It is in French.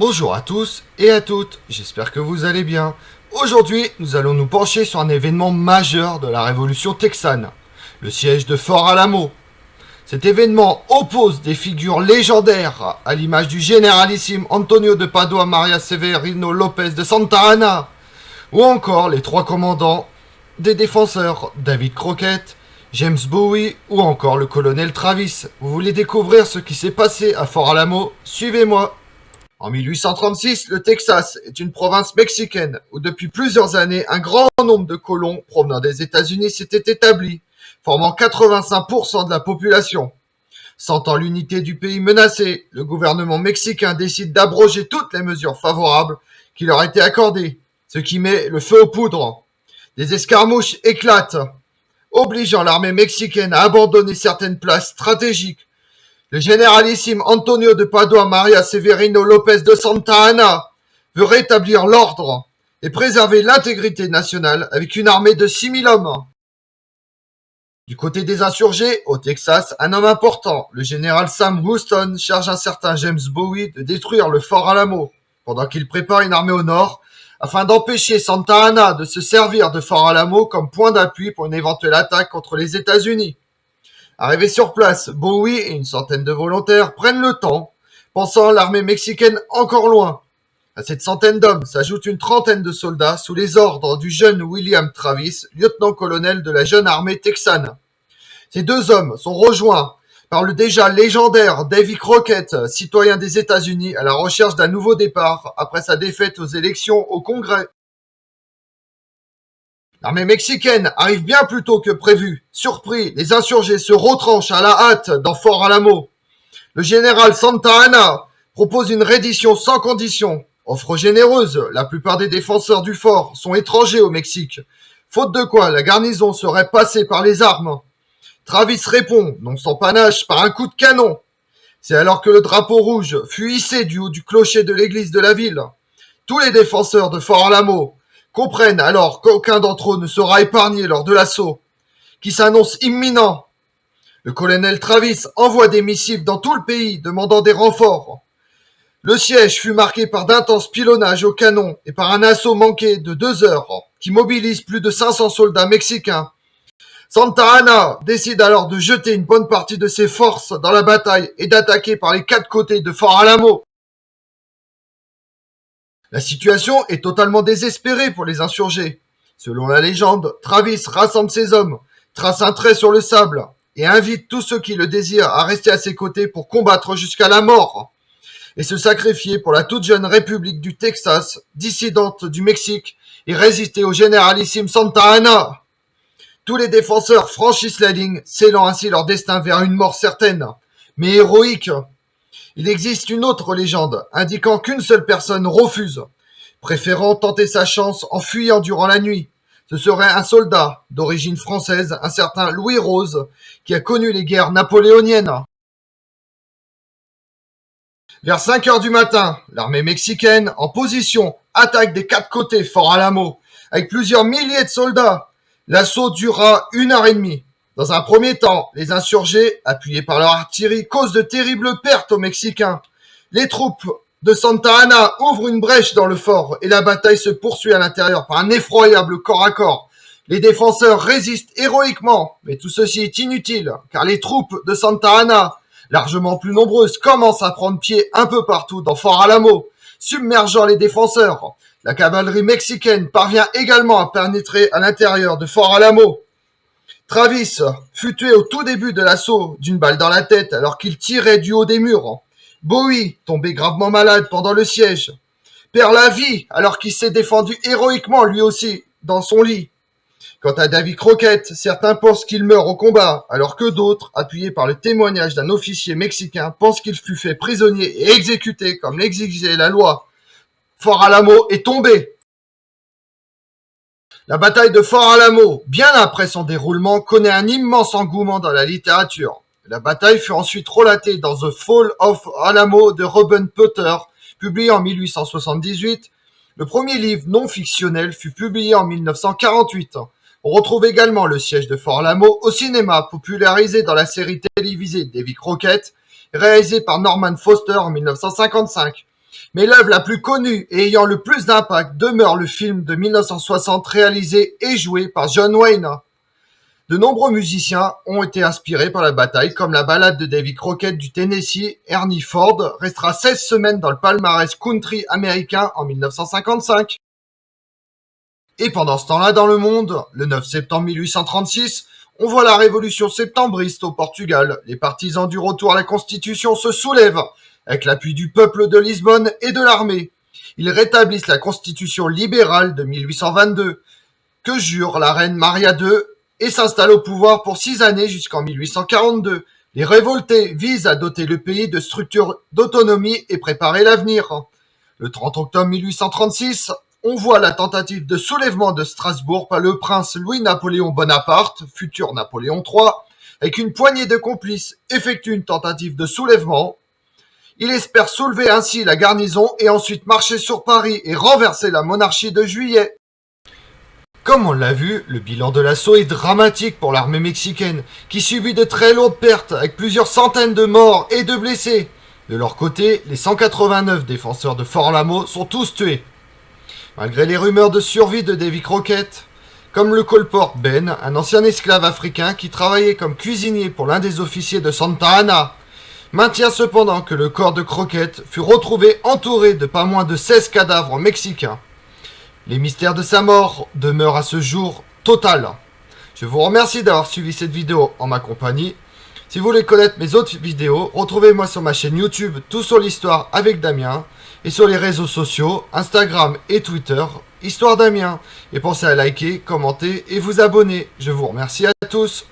Bonjour à tous et à toutes, j'espère que vous allez bien. Aujourd'hui, nous allons nous pencher sur un événement majeur de la révolution texane, le siège de Fort Alamo. Cet événement oppose des figures légendaires à l'image du généralissime Antonio de Padua Maria Severino Lopez de Santa Anna, ou encore les trois commandants des défenseurs David Crockett, James Bowie ou encore le colonel Travis. Vous voulez découvrir ce qui s'est passé à Fort Alamo? Suivez-moi. En 1836, le Texas est une province mexicaine où depuis plusieurs années, un grand nombre de colons provenant des États-Unis s'étaient établis, formant 85% de la population. Sentant l'unité du pays menacée, le gouvernement mexicain décide d'abroger toutes les mesures favorables qui leur étaient accordées, ce qui met le feu aux poudres. Des escarmouches éclatent, obligeant l'armée mexicaine à abandonner certaines places stratégiques. Le généralissime Antonio de Padua Maria Severino Lopez de Santa Anna veut rétablir l'ordre et préserver l'intégrité nationale avec une armée de 6000 hommes. Du côté des insurgés, au Texas, un homme important, le général Sam Houston, charge un certain James Bowie de détruire le fort Alamo, pendant qu'il prépare une armée au nord, afin d'empêcher Santa Anna de se servir de fort Alamo comme point d'appui pour une éventuelle attaque contre les États-Unis. Arrivé sur place, Bowie et une centaine de volontaires prennent le temps, pensant l'armée mexicaine encore loin. À cette centaine d'hommes s'ajoute une trentaine de soldats sous les ordres du jeune William Travis, lieutenant-colonel de la jeune armée texane. Ces deux hommes sont rejoints par le déjà légendaire Davy Crockett, citoyen des États-Unis à la recherche d'un nouveau départ après sa défaite aux élections au Congrès. L'armée mexicaine arrive bien plus tôt que prévu. Surpris, les insurgés se retranchent à la hâte dans Fort Alamo. Le général Santa Anna propose une reddition sans condition. Offre généreuse, la plupart des défenseurs du fort sont étrangers au Mexique. Faute de quoi, la garnison serait passée par les armes. Travis répond, non sans panache, par un coup de canon. C'est alors que le drapeau rouge fut hissé du haut du clocher de l'église de la ville. Tous les défenseurs de Fort Alamo comprennent alors qu'aucun d'entre eux ne sera épargné lors de l'assaut, qui s'annonce imminent. Le colonel Travis envoie des missives dans tout le pays demandant des renforts. Le siège fut marqué par d'intenses pilonnages au canon et par un assaut manqué de 2 heures qui mobilise plus de 500 soldats mexicains. Santa Anna décide alors de jeter une bonne partie de ses forces dans la bataille et d'attaquer par les 4 côtés de Fort Alamo. La situation est totalement désespérée pour les insurgés. Selon la légende, Travis rassemble ses hommes, trace un trait sur le sable et invite tous ceux qui le désirent à rester à ses côtés pour combattre jusqu'à la mort et se sacrifier pour la toute jeune République du Texas, dissidente du Mexique, et résister au généralissime Santa Anna. Tous les défenseurs franchissent la ligne, scellant ainsi leur destin vers une mort certaine, mais héroïque. Il existe une autre légende, indiquant qu'une seule personne refuse, préférant tenter sa chance en fuyant durant la nuit. Ce serait un soldat d'origine française, un certain Louis Rose, qui a connu les guerres napoléoniennes. Vers 5 heures du matin, l'armée mexicaine, en position, attaque des 4 côtés Fort Alamo, avec plusieurs milliers de soldats. L'assaut dura 1 heure et demie. Dans un premier temps, les insurgés, appuyés par leur artillerie, causent de terribles pertes aux Mexicains. Les troupes de Santa Anna ouvrent une brèche dans le fort et la bataille se poursuit à l'intérieur par un effroyable corps à corps. Les défenseurs résistent héroïquement, mais tout ceci est inutile, car les troupes de Santa Anna, largement plus nombreuses, commencent à prendre pied un peu partout dans Fort Alamo, submergeant les défenseurs. La cavalerie mexicaine parvient également à pénétrer à l'intérieur de Fort Alamo. Travis fut tué au tout début de l'assaut d'une balle dans la tête alors qu'il tirait du haut des murs. Bowie, tombé gravement malade pendant le siège, perd la vie alors qu'il s'est défendu héroïquement lui aussi dans son lit. Quant à Davy Crockett, certains pensent qu'il meurt au combat, alors que d'autres, appuyés par le témoignage d'un officier mexicain, pensent qu'il fut fait prisonnier et exécuté comme l'exigeait la loi. Fort Alamo est tombé. La bataille de Fort Alamo, bien après son déroulement, connaît un immense engouement dans la littérature. La bataille fut ensuite relatée dans The Fall of Alamo de Reuben Potter, publié en 1878. Le premier livre non fictionnel fut publié en 1948. On retrouve également le siège de Fort Alamo au cinéma, popularisé dans la série télévisée Davy Crockett, réalisée par Norman Foster en 1955. Mais l'œuvre la plus connue et ayant le plus d'impact demeure le film de 1960 réalisé et joué par John Wayne. De nombreux musiciens ont été inspirés par la bataille, comme la ballade de Davy Crockett du Tennessee. Ernie Ford restera 16 semaines dans le palmarès country américain en 1955. Et pendant ce temps-là dans le monde, le 9 septembre 1836, on voit la révolution septembriste au Portugal. Les partisans du retour à la Constitution se soulèvent, avec l'appui du peuple de Lisbonne et de l'armée. Ils rétablissent la Constitution libérale de 1822, que jure la reine Maria II, et s'installe au pouvoir pour 6 années jusqu'en 1842. Les révoltés visent à doter le pays de structures d'autonomie et préparer l'avenir. Le 30 octobre 1836, on voit la tentative de soulèvement de Strasbourg par le prince Louis-Napoléon Bonaparte, futur Napoléon III, avec une poignée de complices, effectue une tentative de soulèvement. Il espère soulever ainsi la garnison et ensuite marcher sur Paris et renverser la monarchie de Juillet. Comme on l'a vu, le bilan de l'assaut est dramatique pour l'armée mexicaine, qui subit de très lourdes pertes, avec plusieurs centaines de morts et de blessés. De leur côté, les 189 défenseurs de Fort Alamo sont tous tués. Malgré les rumeurs de survie de Davy Crockett, comme le colporte Ben, un ancien esclave africain qui travaillait comme cuisinier pour l'un des officiers de Santa Anna, maintient cependant que le corps de Crockett fut retrouvé entouré de pas moins de 16 cadavres mexicains. Les mystères de sa mort demeurent à ce jour total. Je vous remercie d'avoir suivi cette vidéo en ma compagnie. Si vous voulez connaître mes autres vidéos, retrouvez-moi sur ma chaîne YouTube Tout sur l'Histoire avec Damien et sur les réseaux sociaux Instagram et Twitter Histoire Damien. Et pensez à liker, commenter et vous abonner. Je vous remercie à tous.